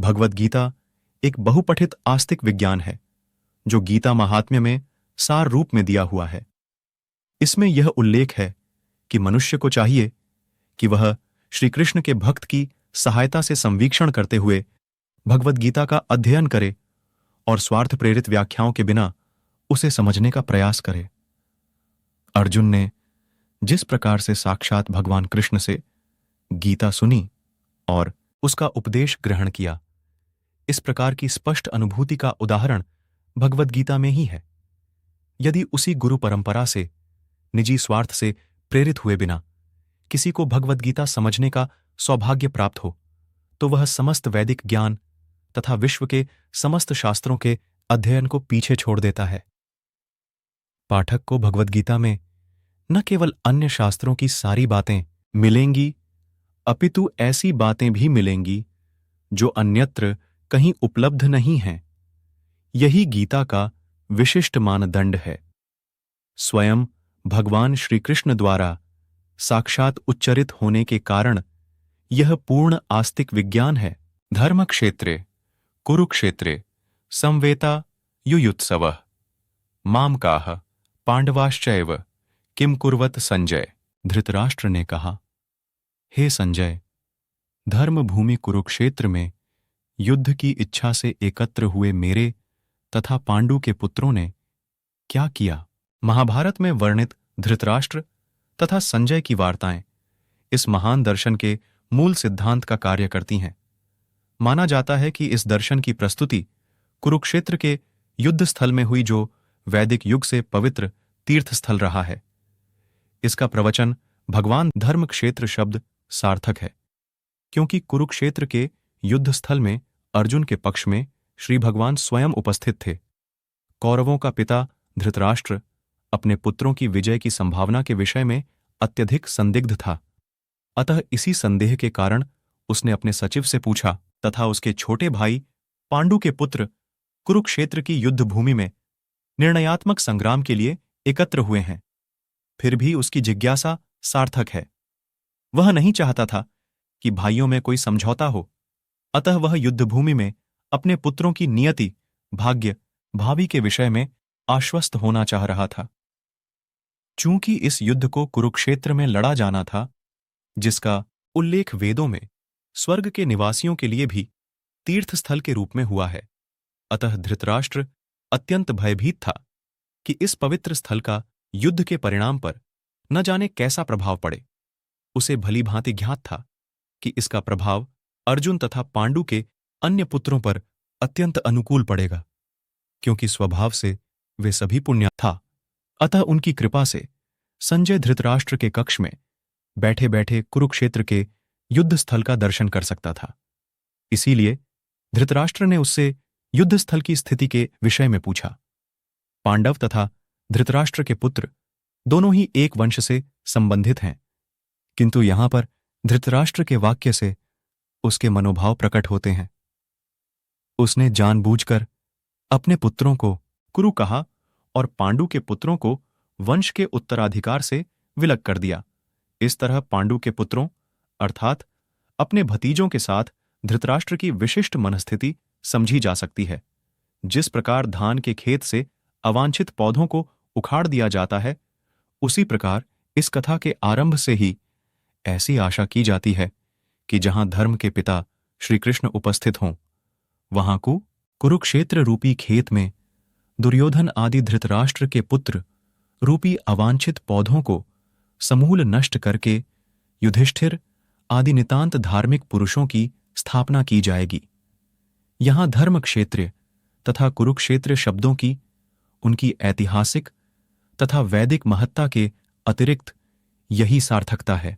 भगवद गीता एक बहुपठित आस्तिक विज्ञान है जो गीता महात्म्य में सार रूप में दिया हुआ है। इसमें यह उल्लेख है कि मनुष्य को चाहिए कि वह श्री कृष्ण के भक्त की सहायता से संवीक्षण करते हुए भगवद गीता का अध्ययन करे और स्वार्थ प्रेरित व्याख्याओं के बिना उसे समझने का प्रयास करे। अर्जुन ने जिस प्रकार से साक्षात भगवान कृष्ण से गीता सुनी और उसका उपदेश ग्रहण किया, इस प्रकार की स्पष्ट अनुभूति का उदाहरण भगवद गीता में ही है। यदि उसी गुरु परंपरा से निजी स्वार्थ से प्रेरित हुए बिना किसी को भगवद गीता समझने का सौभाग्य प्राप्त हो, तो वह समस्त वैदिक ज्ञान तथा विश्व के समस्त शास्त्रों के अध्ययन को पीछे छोड़ देता है। पाठक को भगवद गीता में न केवल अन्य शास्त्रों की सारी बातें मिलेंगी, अपितु ऐसी बातें भी मिलेंगी जो अन्यत्र कहीं उपलब्ध नहीं हैं। यही गीता का विशिष्ट मानदंड है। स्वयं भगवान श्री कृष्ण द्वारा साक्षात उच्चरित होने के कारण यह पूर्ण आस्तिक विज्ञान है। धर्म क्षेत्रे कुरुक्षेत्रे संवेता युयुत्सवः मामकाः पांडवाश्चैव किम कुर्वत संजय। धृतराष्ट्र ने कहा, हे संजय, धर्म भूमि कुरुक्षेत्र में युद्ध की इच्छा से एकत्र हुए मेरे तथा पांडु के पुत्रों ने क्या किया। महाभारत में वर्णित धृतराष्ट्र तथा संजय की वार्ताएं इस महान दर्शन के मूल सिद्धांत का कार्य करती हैं। माना जाता है कि इस दर्शन की प्रस्तुति कुरुक्षेत्र के युद्ध स्थल में हुई, जो वैदिक युग से पवित्र तीर्थ स्थल रहा है। इसका प्रवचन भगवान धर्म क्षेत्र शब्द सार्थक है, क्योंकि कुरुक्षेत्र के युद्ध स्थल में अर्जुन के पक्ष में श्री भगवान स्वयं उपस्थित थे। कौरवों का पिता धृतराष्ट्र अपने पुत्रों की विजय की संभावना के विषय में अत्यधिक संदिग्ध था। अतः इसी संदेह के कारण उसने अपने सचिव से पूछा तथा उसके छोटे भाई पांडु के पुत्र कुरुक्षेत्र की युद्ध भूमि में निर्णयात्मक संग्राम के लिए एकत्र हुए हैं। फिर भी उसकी जिज्ञासा सार्थक है। वह नहीं चाहता था कि भाइयों में कोई समझौता हो, अतः वह युद्धभूमि में अपने पुत्रों की नियति, भाग्य, भावी के विषय में आश्वस्त होना चाह रहा था। चूंकि इस युद्ध को कुरुक्षेत्र में लड़ा जाना था, जिसका उल्लेख वेदों में स्वर्ग के निवासियों के लिए भी तीर्थ स्थल के रूप में हुआ है, अतः धृतराष्ट्र अत्यंत भयभीत था कि इस पवित्र स्थल का युद्ध के परिणाम पर न जाने कैसा प्रभाव पड़े। उसे भली भांति ज्ञात था कि इसका प्रभाव अर्जुन तथा पांडु के अन्य पुत्रों पर अत्यंत अनुकूल पड़ेगा, क्योंकि स्वभाव से वे सभी पुण्य था। अतः उनकी कृपा से संजय धृतराष्ट्र के कक्ष में बैठे बैठे कुरुक्षेत्र के युद्ध स्थल का दर्शन कर सकता था। इसीलिए धृतराष्ट्र ने उससे युद्ध स्थल की स्थिति के विषय में पूछा। पांडव तथा धृतराष्ट्र के पुत्र दोनों ही एक वंश से संबंधित हैं, किंतु यहां पर धृतराष्ट्र के वाक्य से उसके मनोभाव प्रकट होते हैं। उसने जानबूझकर अपने पुत्रों को कुरु कहा और पांडु के पुत्रों को वंश के उत्तराधिकार से विलग कर दिया। इस तरह पांडु के पुत्रों अर्थात अपने भतीजों के साथ धृतराष्ट्र की विशिष्ट मनस्थिति समझी जा सकती है। जिस प्रकार धान के खेत से अवांछित पौधों को उखाड़ दिया जाता है, उसी प्रकार इस कथा के आरंभ से ही ऐसी आशा की जाती है कि जहां धर्म के पिता श्री कृष्ण उपस्थित हों, वहां कुरुक्षेत्र रूपी खेत में दुर्योधन आदि धृतराष्ट्र के पुत्र रूपी अवांछित पौधों को समूल नष्ट करके युधिष्ठिर आदि नितांत धार्मिक पुरुषों की स्थापना की जाएगी। यहां धर्म क्षेत्र तथा कुरुक्षेत्र शब्दों की उनकी ऐतिहासिक तथा वैदिक महत्ता के अतिरिक्त यही सार्थकता है